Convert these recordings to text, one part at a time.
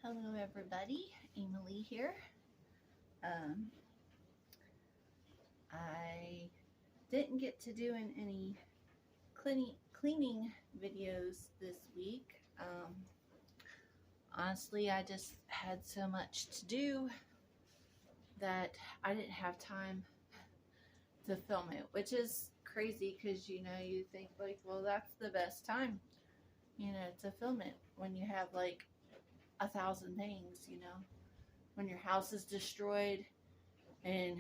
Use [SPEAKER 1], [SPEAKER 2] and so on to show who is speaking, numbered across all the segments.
[SPEAKER 1] Hello everybody, Emily here. I didn't get to do any cleaning videos this week. Honestly, I just had so much to do that I didn't have time to film it, which is crazy because you think like, well, that's the best time, to film it when you have like 1,000 things, when your house is destroyed and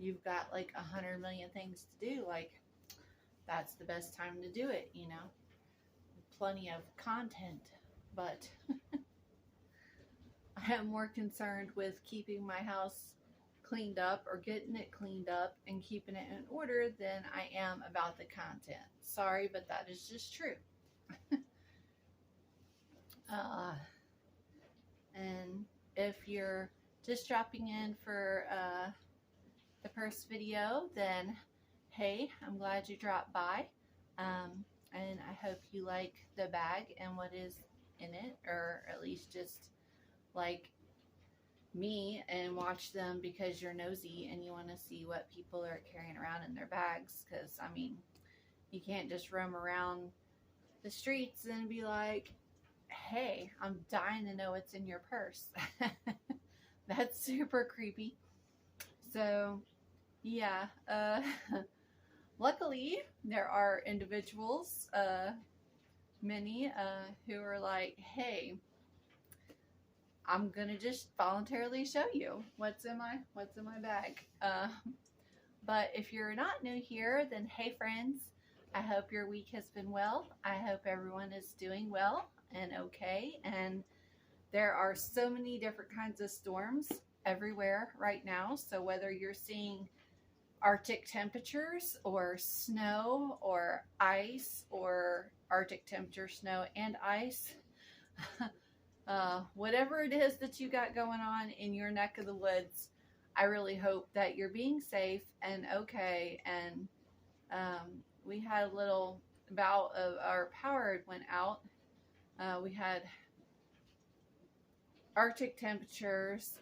[SPEAKER 1] you've got like 100 million things to do, like that's the best time to do it, plenty of content. But I am more concerned with keeping my house cleaned up or getting it cleaned up and keeping it in order than I am about the content. Sorry, but that is just true. And if you're just dropping in for the first video, then hey, I'm glad you dropped by. And I hope you like the bag and what is in it, or at least just like me and watch them because you're nosy and you want to see what people are carrying around in their bags. Because, I mean, you can't just roam around the streets and be like, hey, I'm dying to know what's in your purse. That's super creepy. So, yeah, luckily there are individuals, many, who are like, hey, I'm gonna just voluntarily show you what's in my bag. But if you're not new here, then hey friends, I hope your week has been well. I hope everyone is doing well and okay. And there are so many different kinds of storms everywhere right now. So whether you're seeing Arctic temperatures or snow or ice, or Arctic temperature, snow and ice, whatever it is that you got going on in your neck of the woods, I really hope that you're being safe and okay. And we had a little bout of our power went out. We had Arctic temperatures,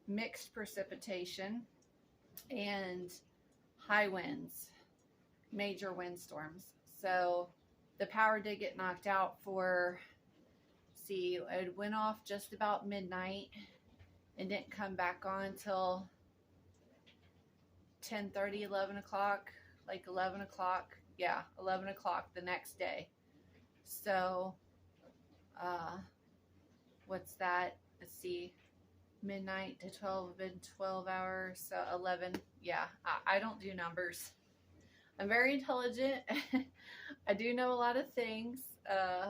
[SPEAKER 1] mixed precipitation, and high winds, major windstorms. So the power did get knocked out for, it went off just about midnight and didn't come back on till 10:30, 11 o'clock, like 11 o'clock. Yeah, 11 o'clock the next day. So, what's that? Let's see, midnight to 12, been 12 hours, so 11. Yeah, I don't do numbers. I'm very intelligent. I do know a lot of things,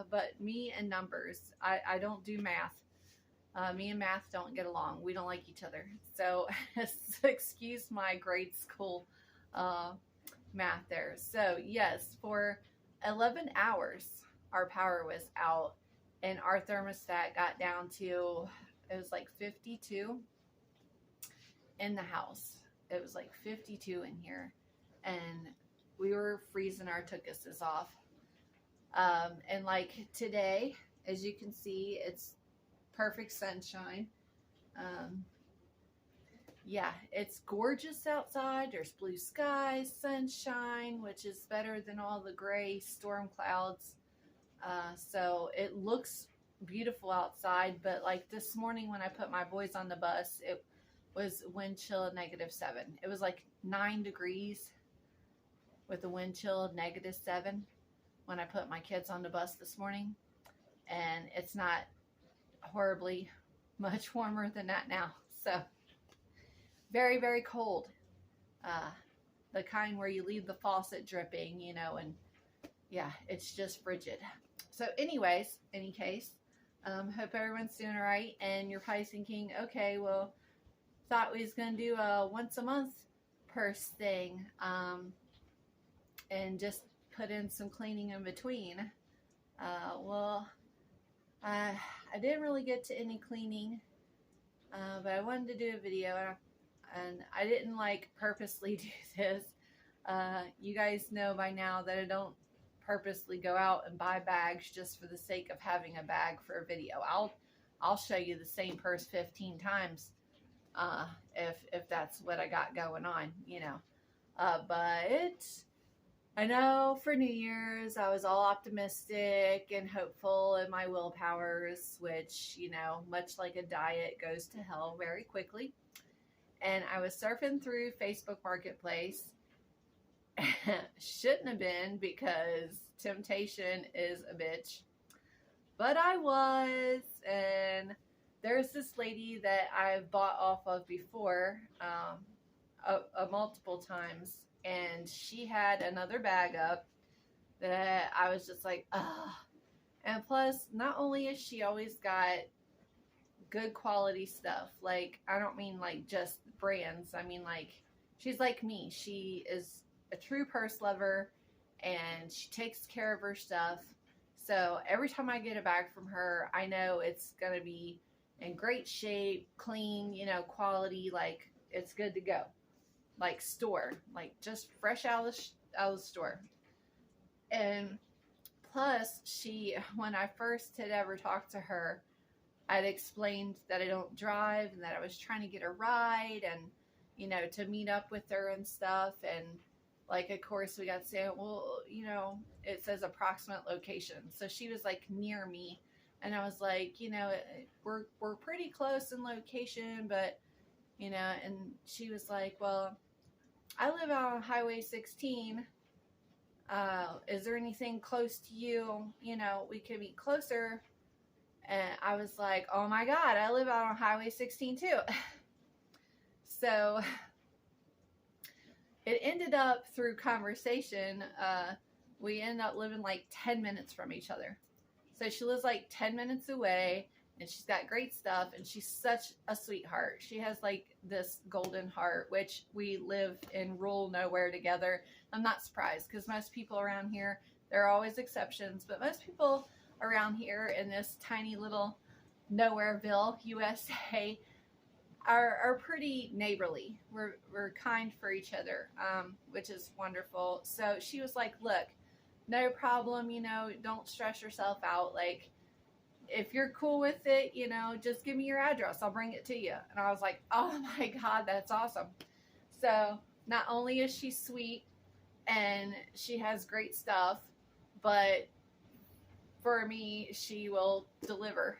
[SPEAKER 1] but me and numbers, I don't do math. Me and math don't get along. We don't like each other. So excuse my grade school math there. So yes, for 11 hours, our power was out and our thermostat got down to, it was like 52 in the house. It was like 52 in here. And we were freezing our tuchuses off. And like today, as you can see, it's perfect sunshine. Yeah, it's gorgeous outside. There's blue skies, sunshine, which is better than all the gray storm clouds. So it looks beautiful outside, but like this morning when I put my boys on the bus, it was wind chill of -7. It was like 9 degrees with a wind chill of -7 when I put my kids on the bus this morning. And it's not horribly much warmer than that now. So very, very cold. The kind where you leave the faucet dripping, and yeah, it's just frigid. So anyways, any case, hope everyone's doing all right. And you're probably thinking, okay, well, thought we was going to do a once a month purse thing, and just put in some cleaning in between. Well, I didn't really get to any cleaning, but I wanted to do a video, and I didn't like purposely do this. You guys know by now that I don't purposely go out and buy bags just for the sake of having a bag for a video. I'll I'll show you the same purse 15 times if that's what I got going on, you know. But I know for New Year's, I was all optimistic and hopeful in my willpowers, which, you know, much like a diet, goes to hell very quickly. And I was surfing through Facebook Marketplace. Shouldn't have been, because temptation is a bitch. But I was, and there's this lady that I've bought off of before, multiple times, and she had another bag up that I was just like, ugh. And plus, not only is she always got good quality stuff, like, I don't mean like just brands, I mean like, she's like me. She is a true purse lover, and she takes care of her stuff. So every time I get a bag from her, I know it's going to be in great shape, clean, you know, quality, like it's good to go. Like store, like just fresh out of the store. And plus, when I first had ever talked to her, I'd explained that I don't drive and that I was trying to get a ride and, you know, to meet up with her and stuff. And like, of course, we got to say, well, you know, it says approximate location. So she was like near me, and I was like, you know, we're pretty close in location, but, you know, and she was like, well, I live out on Highway 16. Is there anything close to you? You know, we could be closer. And I was like, oh my God, I live out on Highway 16 too. So it ended up through conversation. We ended up living like 10 minutes from each other. So she lives like 10 minutes away, and she's got great stuff, and she's such a sweetheart. She has like this golden heart, which we live in rural nowhere together. I'm not surprised, because most people around here, there are always exceptions, but most people around here in this tiny little nowhereville, USA, are pretty neighborly. We're kind for each other, which is wonderful. So she was like, look, no problem, you know, don't stress yourself out. Like, if you're cool with it, you know, just give me your address. I'll bring it to you. And I was like, oh my God, that's awesome. So not only is she sweet and she has great stuff, but for me, she will deliver.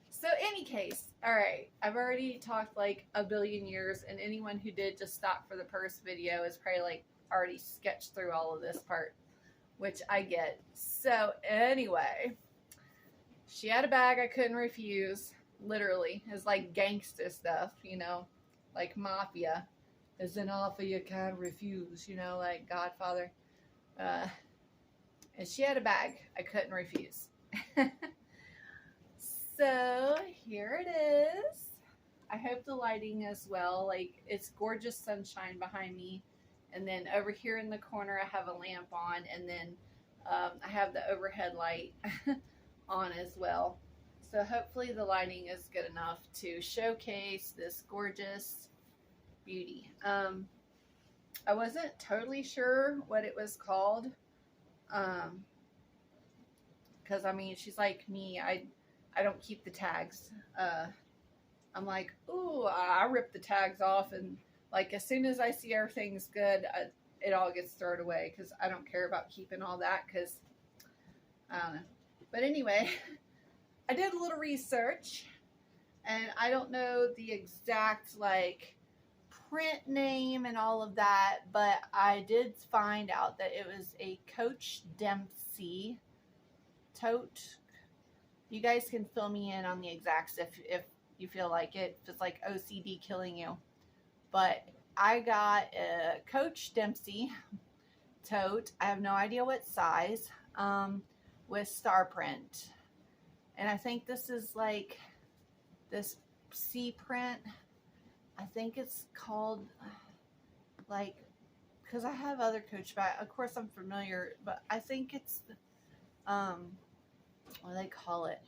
[SPEAKER 1] So any case, all right, I've already talked like a billion years, and anyone who did just stop for the purse video is probably like already sketched through all of this part, which I get. So anyway, she had a bag I couldn't refuse, literally. It's like gangsta stuff, you know, like mafia. It's an offer you can't refuse, you know, like Godfather. And she had a bag I couldn't refuse. So here it is. I hope the lighting is well. Like, it's gorgeous sunshine behind me. And then over here in the corner, I have a lamp on. And then I have the overhead light on as well. So hopefully the lighting is good enough to showcase this gorgeous beauty. I wasn't totally sure what it was called. Because, I mean, she's like me. I don't keep the tags. I'm like, ooh, I rip the tags off, and like as soon as I see everything's good, it all gets thrown away, because I don't care about keeping all that, because I don't know. But anyway, I did a little research, and I don't know the exact like print name and all of that, but I did find out that it was a Coach Dempsey tote. You guys can fill me in on the exacts if you feel like it, if it's like OCD killing you. But I got a Coach Dempsey tote. I have no idea what size, with star print. And I think this is like this C print. I think it's called, like, because I have other Coach bags. Of course I'm familiar, but I think it's what do they call it?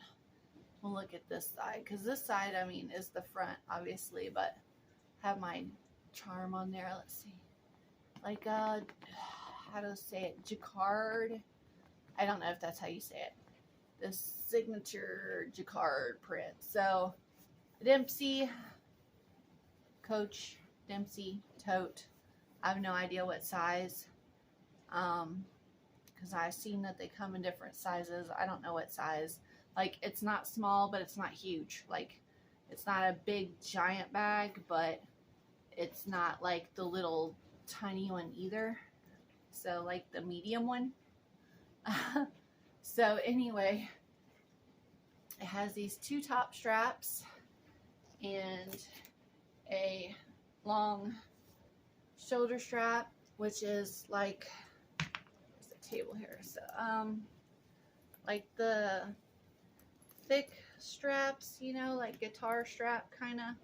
[SPEAKER 1] We'll look at this side, because this side, I mean, is the front, obviously, but I have my charm on there. Let's see, like how to say it, jacquard. I don't know if that's how you say it. this signature jacquard print. So Dempsey, Coach Dempsey tote. I have no idea what size, because I've seen that they come in different sizes. I don't know what size. Like, it's not small, but it's not huge. Like, it's not a big giant bag, but it's not like the little tiny one either. So like the medium one. So anyway, it has these two top straps and a long shoulder strap, which is like, there's a table here, so like the thick straps, you know, like guitar strap kind of,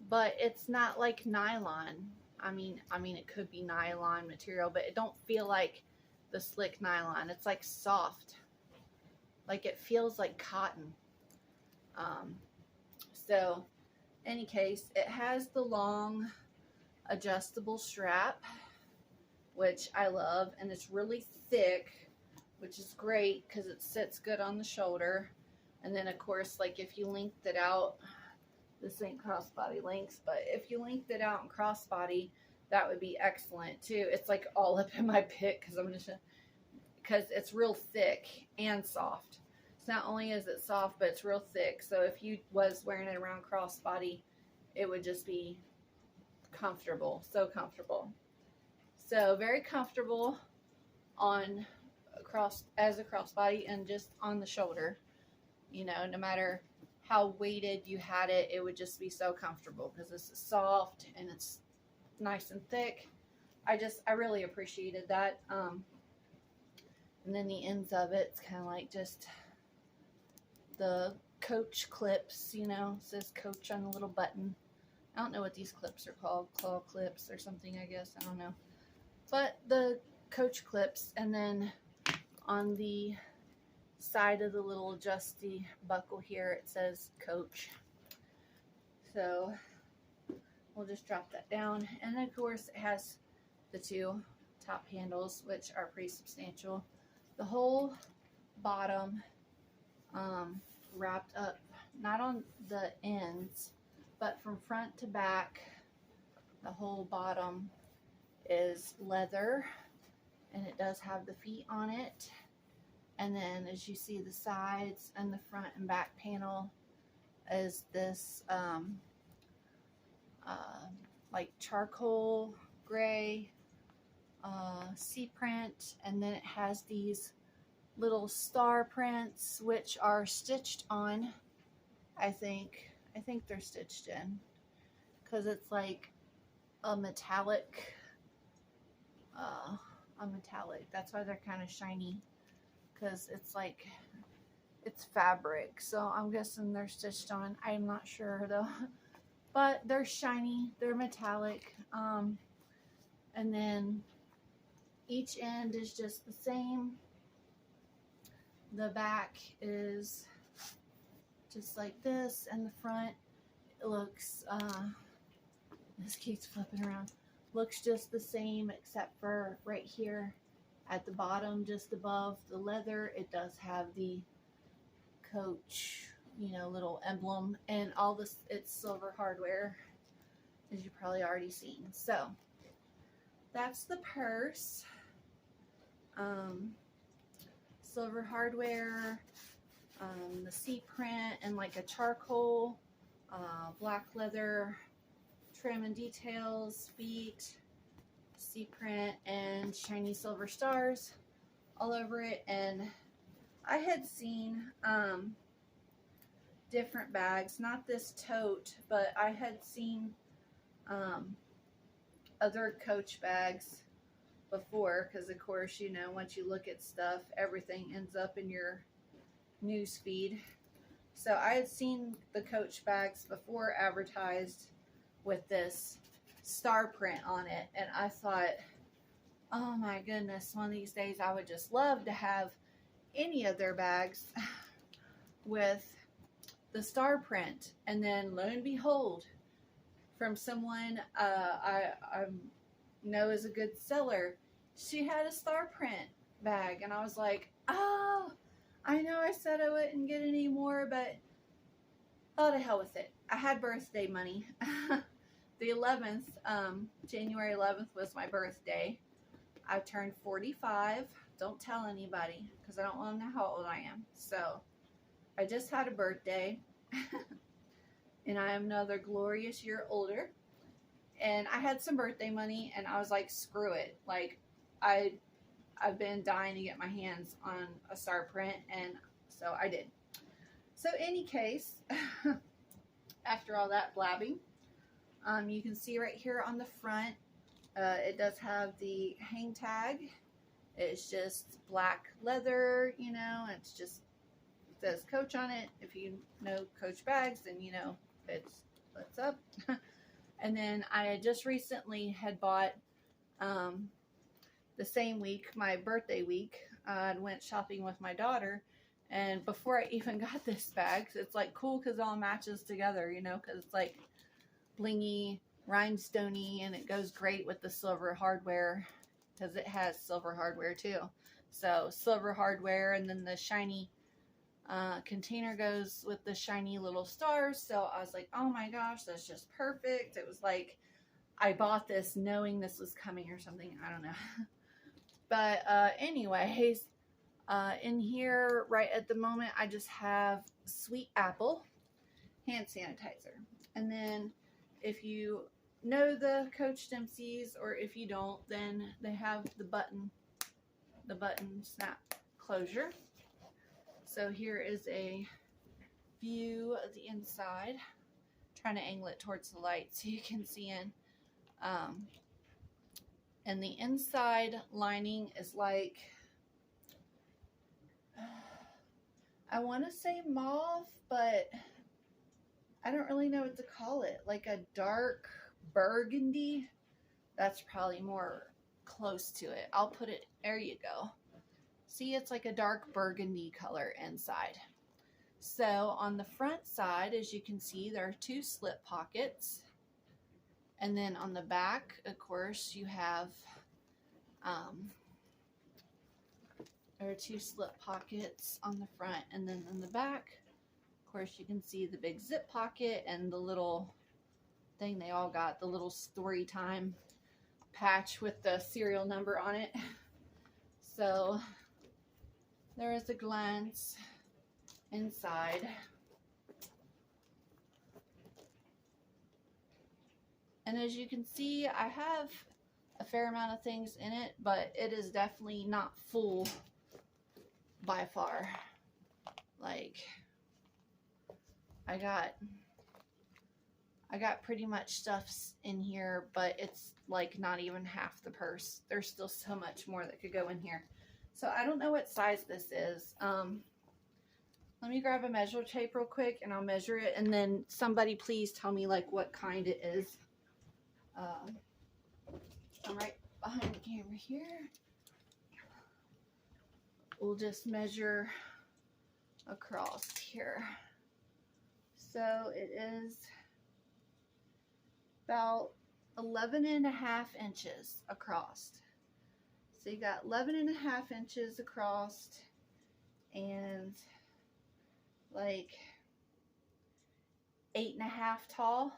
[SPEAKER 1] but it's not like nylon. I mean it could be nylon material, but it don't feel like the slick nylon. It's like soft, like it feels like cotton. So any case, it has the long adjustable strap, which I love, and it's really thick, which is great because it sits good on the shoulder. And then of course, like if you linked it out, this ain't crossbody links, but if you linked it out in crossbody, that would be excellent too. It's like all up in my pit because it's real thick and soft. So not only is it soft, but it's real thick. So if you was wearing it around crossbody, it would just be comfortable, so comfortable. So very comfortable on as a crossbody and just on the shoulder. You know, no matter how weighted you had it, it would just be so comfortable because this is soft and it's nice and thick. I really appreciated that. And then the ends of it's kind of like just the Coach clips, you know, it says Coach on the little button. I don't know what these clips are called, claw clips or something, I guess, I don't know. But the Coach clips, and then on the side of the little adjusty buckle here, it says Coach. So we'll just drop that down. And then of course it has the two top handles, which are pretty substantial. The whole bottom wrapped up, not on the ends, but from front to back, the whole bottom is leather, and it does have the feet on it. And then as you see, the sides and the front and back panel is this like charcoal gray sea print, and then it has these little star prints which are stitched on. I think they're stitched in because it's like a metallic, that's why they're kind of shiny, because it's like it's fabric, so I'm guessing they're stitched on. I'm not sure though, but they're shiny, they're metallic. And then each end is just the same. The back is just like this, and the front, it looks, this keeps flipping around, looks just the same, except for right here at the bottom, just above the leather, it does have the Coach, you know, little emblem, and all this, it's silver hardware, as you've probably already seen. So that's the purse. Silver hardware, the sea print, and like a charcoal, black leather trim and details, feet, sea print, and shiny silver stars all over it. And I had seen different bags, not this tote, but I had seen other Coach bags before, because of course, you know, once you look at stuff, everything ends up in your news feed. So I had seen the Coach bags before advertised with this star print on it, and I thought, oh my goodness, one of these days I would just love to have any of their bags with the star print. And then lo and behold, from someone I know is a good seller, she had a star print bag, and I was like, oh, I know I said I wouldn't get any more, but oh, to hell with it. I had birthday money. The 11th, January 11th was my birthday. I turned 45. Don't tell anybody because I don't want to know how old I am. So I just had a birthday and I am another glorious year older. And I had some birthday money and I was like, screw it. Like I've been dying to get my hands on a star print, and so I did. So any case, after all that blabbing, you can see right here on the front, it does have the hang tag. It's just black leather, you know, and it's just says Coach on it. If you know Coach bags, then you know it's what's up. And then I just recently had bought the same week, my birthday week, I went shopping with my daughter, and before I even got this bag, it's like cool because it all matches together, you know, because it's like blingy, rhinestoney, and it goes great with the silver hardware because it has silver hardware too. So silver hardware, and then the shiny container goes with the shiny little stars. So I was like, oh my gosh, that's just perfect. It was like I bought this knowing this was coming or something. I don't know. But anyways, in here right at the moment, I just have Sweet Apple hand sanitizer. And then if you know the Coach Dempsey's, or if you don't, then they have the button snap closure. So here is a view of the inside. I'm trying to angle it towards the light so you can see in. And the inside lining is like, I want to say mauve, but I don't really know what to call it. Like a dark burgundy. That's probably more close to it. I'll put it, there you go. See, it's like a dark burgundy color inside. So on the front side, as you can see, there are two slip pockets. And then on the back, of course, you have, there are two slip pockets on the front. And then on the back, of course, you can see the big zip pocket and the little thing they all got, the little story time patch with the serial number on it. So there is a glance inside. And as you can see, I have a fair amount of things in it, but it is definitely not full by far. Like, I got pretty much stuff in here, but it's like not even half the purse. There's still so much more that could go in here. So I don't know what size this is. Let me grab a measure tape real quick and I'll measure it, and then somebody please tell me like what kind it is. I'm right behind the camera here. We'll just measure across here. So it is about 11.5 inches across. So you got 11.5 inches across and like 8.5 tall.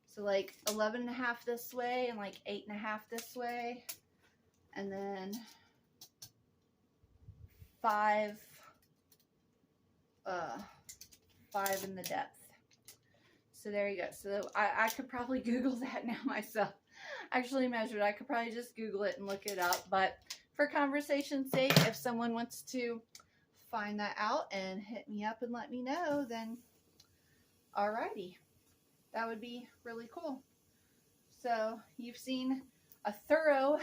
[SPEAKER 1] So like 11.5 this way and like 8.5 this way, and then 5 in the depth. So there you go. So I could probably Google that now myself. Actually measured. I could probably just Google it and look it up. But for conversation's sake, if someone wants to find that out and hit me up and let me know, then alrighty. That would be really cool. So you've seen a thorough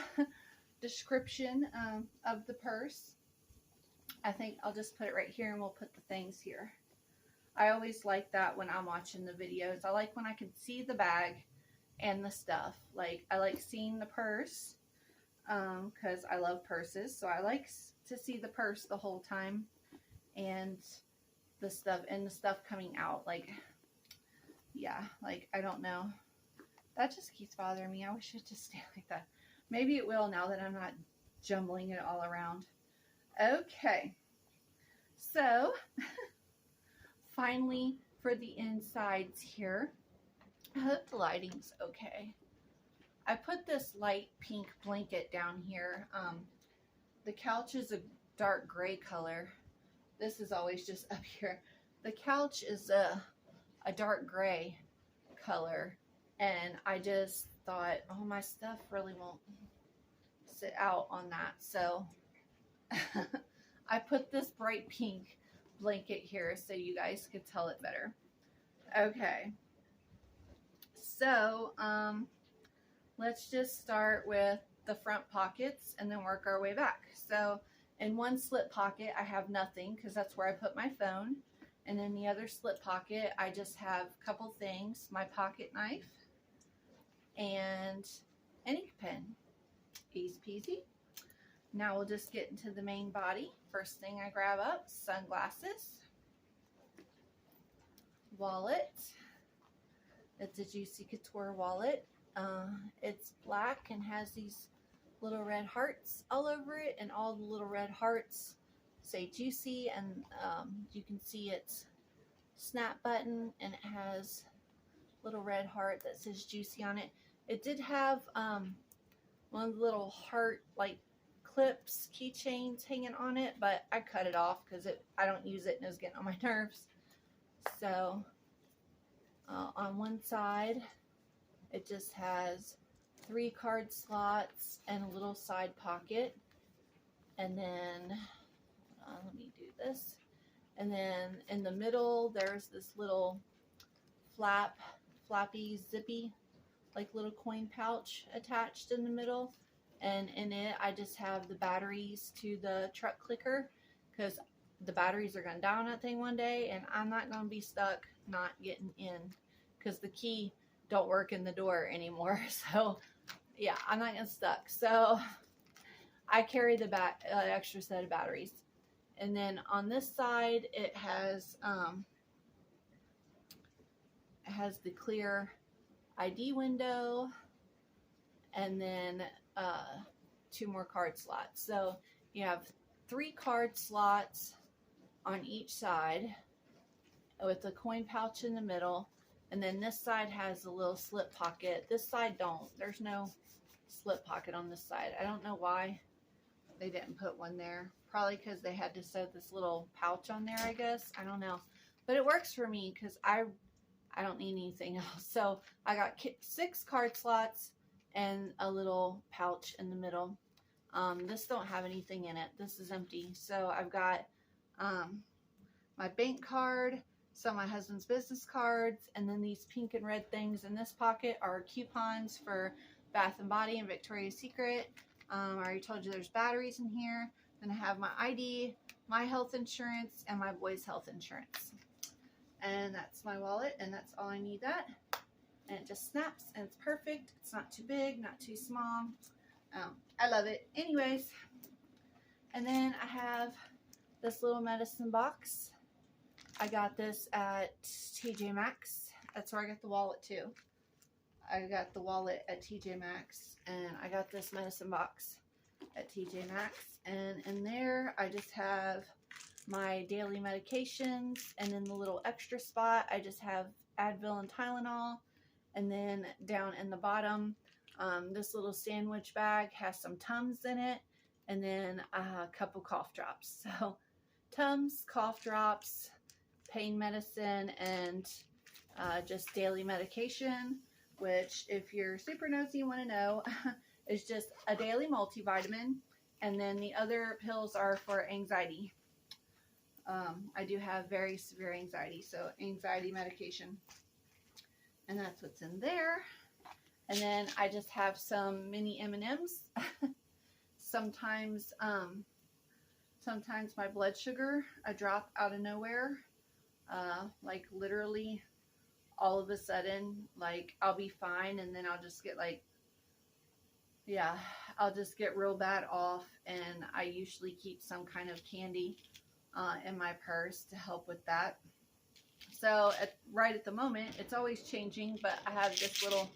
[SPEAKER 1] description of the purse. I think I'll just put it right here and we'll put the things here. I always like that when I'm watching the videos. I like when I can see the bag and the stuff. Like, I like seeing the purse because I love purses. So I like to see the purse the whole time and the stuff coming out. Like, yeah, like, I don't know. That just keeps bothering me. I wish it just stayed like that. Maybe it will now that I'm not jumbling it all around. Okay. So finally for the insides here, I hope the lighting's okay. I put this light pink blanket down here. The couch is a dark gray color. This is always just up here. The couch is a dark gray color, and I just thought, oh, my stuff really won't sit out on that, so I put this bright pink blanket here so you guys could tell it better. Okay, so let's just start with the front pockets and then work our way back. So in one slip pocket I have nothing because that's where I put my phone, and in the other slip pocket I just have a couple things, my pocket knife and an ink pen. Easy peasy. Now we'll just get into the main body. First thing I grab up, sunglasses, wallet. It's a Juicy Couture wallet. It's black and has these little red hearts all over it, and all the little red hearts say Juicy, and you can see its snap button, and it has a little red heart that says Juicy on it. It did have one of the little heart like clips, keychains hanging on it, but I cut it off because I don't use it and it was getting on my nerves. So on one side it just has 3 card slots and a little side pocket, and then let me do this, and then in the middle there's this little flappy zippy like little coin pouch attached in the middle, and in it I just have the batteries to the truck clicker because the batteries are going to die on that thing one day, and I'm not going to be stuck not getting in because the key don't work in the door anymore. So yeah, I'm not getting stuck, so I carry the extra set of batteries. And then on this side it has the clear ID window, and then 2 more card slots. So you have 3 card slots on each side with a coin pouch in the middle, and then this side has a little slip pocket. This side don't. There's no slip pocket on this side. I don't know why they didn't put one there. Probably because they had to sew this little pouch on there, I guess. I don't know. But it works for me because I don't need anything else. So I got 6 card slots and a little pouch in the middle. This don't have anything in it. This is empty. So I've got my bank card, some of my husband's business cards, and then these pink and red things in this pocket are coupons for Bath and Body and Victoria's Secret. I already told you there's batteries in here. Then I have my ID, my health insurance, and my boy's health insurance. And that's my wallet, and that's all I need that. And it just snaps, and it's perfect. It's not too big, not too small. I love it. Anyways, and then I have this little medicine box. I got this at TJ Maxx. That's where I got the wallet too. I got the wallet at TJ Maxx, and I got this medicine box at TJ Maxx. And in there, I just have my daily medications, and in the little extra spot, I just have Advil and Tylenol. And then down in the bottom, this little sandwich bag has some Tums in it, and then a couple cough drops. So Tums, cough drops, pain medicine, and just daily medication, which if you're super nosy and want to know, is just a daily multivitamin, and then the other pills are for anxiety. I do have very severe anxiety, so anxiety medication, and that's what's in there. And then I just have some mini M&Ms. Sometimes my blood sugar, a drop out of nowhere, like literally all of a sudden, like I'll be fine, and then I'll just get like, yeah, I'll just get real bad off, and I usually keep some kind of candy in my purse to help with that. So right at the moment, it's always changing, but I have this little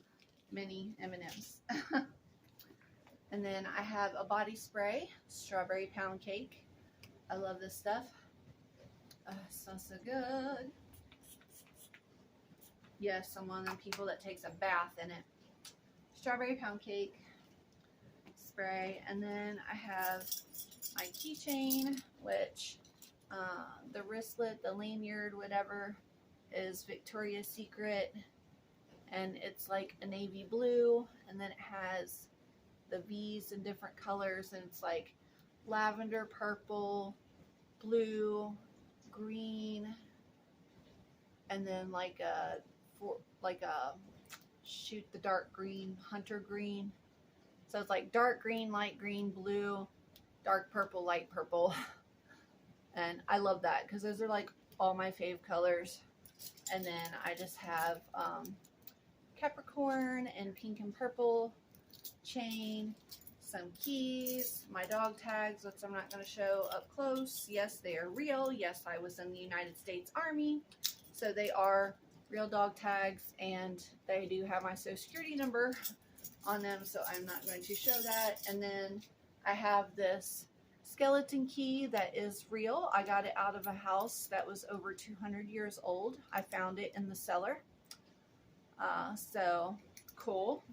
[SPEAKER 1] mini M&Ms. And then I have a body spray, strawberry pound cake. I love this stuff. Smells so good. Yes, I'm one of them people that takes a bath in it. Strawberry pound cake spray, and then I have my keychain, which the wristlet, the lanyard, whatever, is Victoria's Secret, and it's like a navy blue, and then it has the V's in different colors, and it's like lavender, purple, blue, green, and then like a shoot the dark green, hunter green. So it's like dark green, light green, blue, dark purple, light purple. And I love that because those are like all my fave colors. And then I just have Capricorn and pink and purple chain, some keys, my dog tags, which I'm not going to show up close. Yes, they are real. Yes, I was in the United States Army. So they are real dog tags, and they do have my social security number on them, so I'm not going to show that. And then I have this skeleton key that is real. I got it out of a house that was over 200 years old. I found it in the cellar. So cool.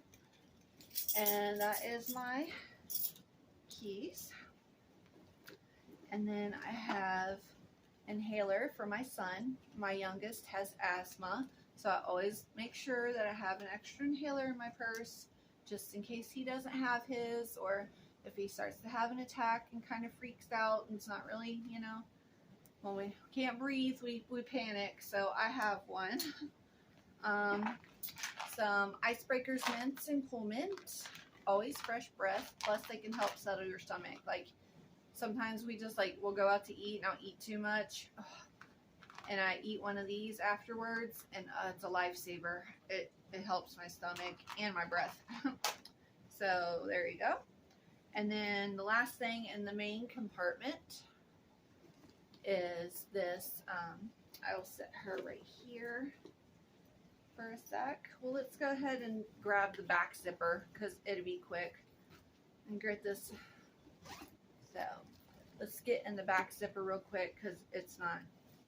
[SPEAKER 1] And that is my keys. And then I have inhaler for my son. My youngest has asthma, so I always make sure that I have an extra inhaler in my purse just in case he doesn't have his, or if he starts to have an attack and kind of freaks out and it's not really, you know, when we can't breathe, we panic. So I have one. Some icebreakers, mints, and cool mint. Always fresh breath, plus they can help settle your stomach. Like sometimes we just like, we'll go out to eat and I'll eat too much. And I eat one of these afterwards, and it's a lifesaver. It helps my stomach and my breath. So there you go. And then the last thing in the main compartment is this. I'll set her right here for a sec. Well, let's go ahead and grab the back zipper because it'll be quick. And get this. So let's get in the back zipper real quick because it's not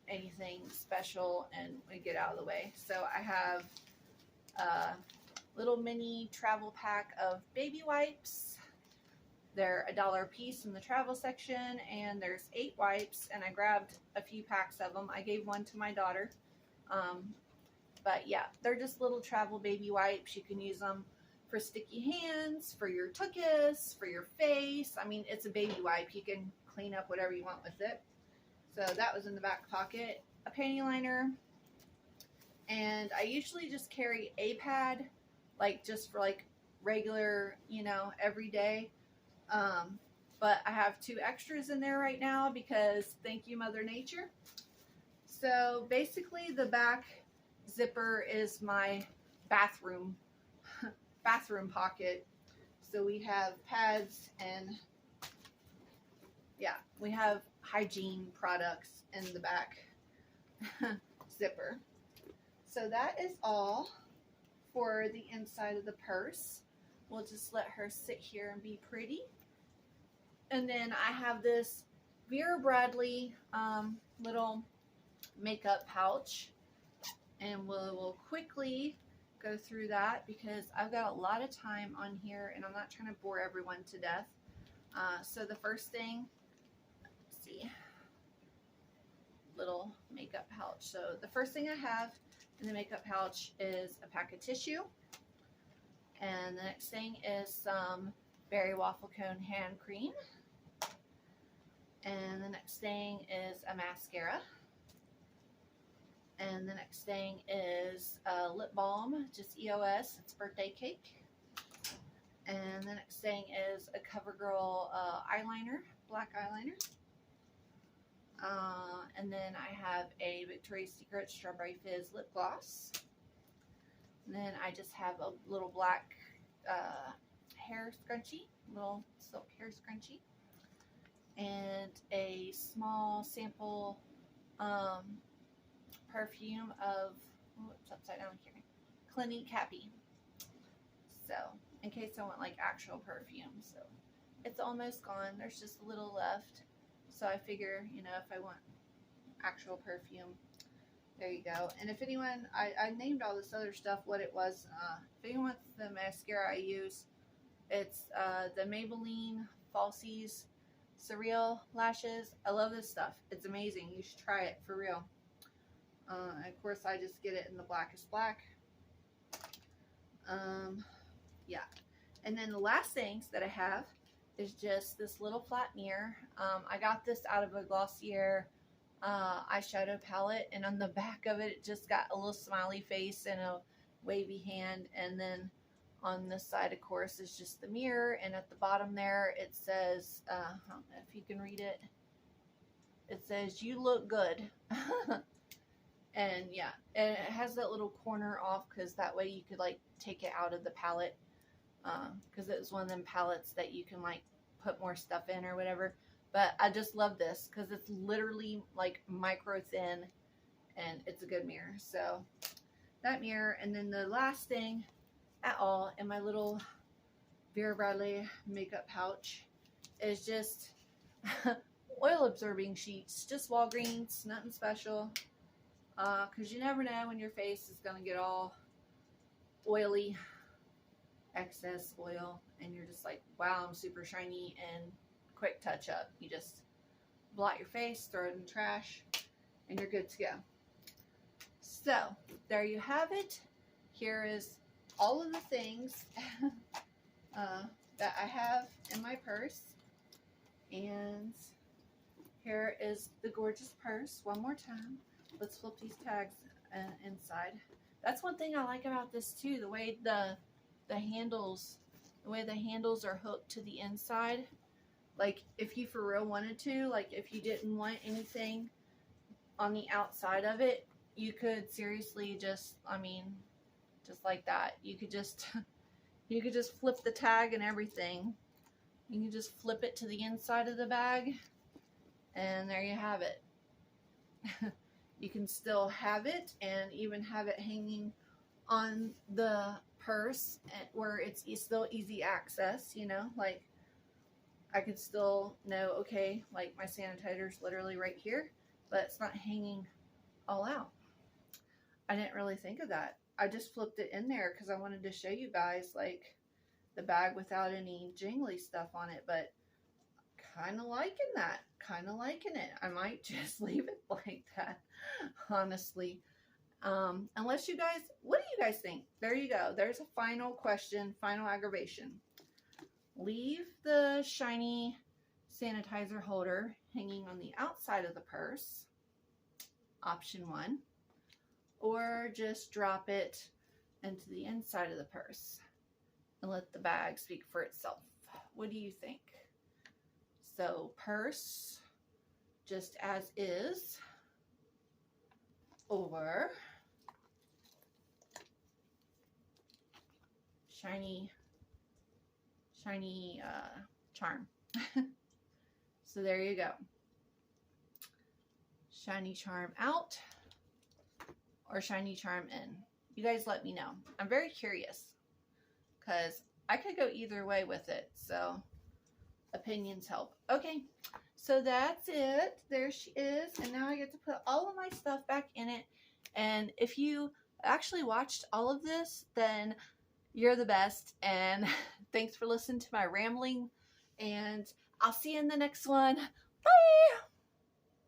[SPEAKER 1] anything special, and we get out of the way. So I have a little mini travel pack of baby wipes. They're $1 a piece in the travel section, and there's 8 wipes, and I grabbed a few packs of them. I gave one to my daughter. But yeah, they're just little travel baby wipes. You can use them for sticky hands, for your tuchus, for your face. I mean, it's a baby wipe. You can clean up whatever you want with it. So that was in the back pocket. A panty liner. And I usually just carry a pad, like just for like regular, you know, every day. But I have 2 extras in there right now because thank you, Mother Nature. So basically the back zipper is my bathroom pocket. So we have pads, and yeah, we have hygiene products in the back zipper. So that is all for the inside of the purse. We'll just let her sit here and be pretty. And then I have this Vera Bradley little makeup pouch, and we'll quickly go through that because I've got a lot of time on here and I'm not trying to bore everyone to death. So the first thing, let's see, little makeup pouch. So the first thing I have in the makeup pouch is a pack of tissue, and the next thing is some berry waffle cone hand cream, and the next thing is a mascara, and the next thing is a lip balm, just EOS, it's birthday cake, and the next thing is a CoverGirl eyeliner, black eyeliner. And then I have a Victoria's Secret Strawberry Fizz lip gloss. And then I just have a little black hair scrunchie, little silk hair scrunchie, and a small sample perfume of, it's upside down here, Clinique Happy. So in case I want like actual perfume. So it's almost gone. There's just a little left. So I figure, you know, if I want actual perfume. There you go. And if anyone, I named all this other stuff what it was. If anyone wants the mascara I use, it's the Maybelline Falsies Surreal Lashes. I love this stuff. It's amazing. You should try it for real. Of course, I just get it in the blackest black. Yeah. And then the last things that I have is just this little flat mirror. I got this out of a Glossier eyeshadow palette, and on the back of it, it just got a little smiley face and a wavy hand. And then on this side, of course, is just the mirror. And at the bottom there, it says, I don't know if you can read it. It says, "You look good." And yeah, and it has that little corner off because that way you could like take it out of the palette. Because it was one of them palettes that you can like put more stuff in or whatever. But I just love this because it's literally like micro thin and it's a good mirror. So that mirror, and then the last thing at all in my little Vera Bradley makeup pouch is just oil absorbing sheets. Just Walgreens, nothing special. Because you never know when your face is going to get all oily, excess oil, and you're just like, wow, I'm super shiny, and quick touch up. You just blot your face, throw it in the trash, and you're good to go. So there you have it. Here is all of the things that I have in my purse, and here is the gorgeous purse. One more time. Let's flip these tags inside. That's one thing I like about this too, the way the handles are hooked to the inside. Like if you for real wanted to, like if you didn't want anything on the outside of it, you could seriously just, I mean, just like that. You could just flip the tag and everything. You can just flip it to the inside of the bag, and there you have it. You can still have it and even have it hanging on the purse where it's still easy access, you know, like I could still know, okay, like my sanitizer's literally right here, but it's not hanging all out. I didn't really think of that. I just flipped it in there because I wanted to show you guys like the bag without any jingly stuff on it, but kind of liking that, kind of liking it. I might just leave it like that, honestly. Unless you guys, what do you guys think? There you go. There's a final question, final aggravation. Leave the shiny sanitizer holder hanging on the outside of the purse, option 1, or just drop it into the inside of the purse and let the bag speak for itself. What do you think? So purse just as is, or shiny charm. So there you go. Shiny charm out or shiny charm in. You guys let me know. I'm very curious because I could go either way with it. So opinions help. Okay, so that's it. There she is. And now I get to put all of my stuff back in it. And if you actually watched all of this, then you're the best. And thanks for listening to my rambling. And I'll see you in the next one. Bye!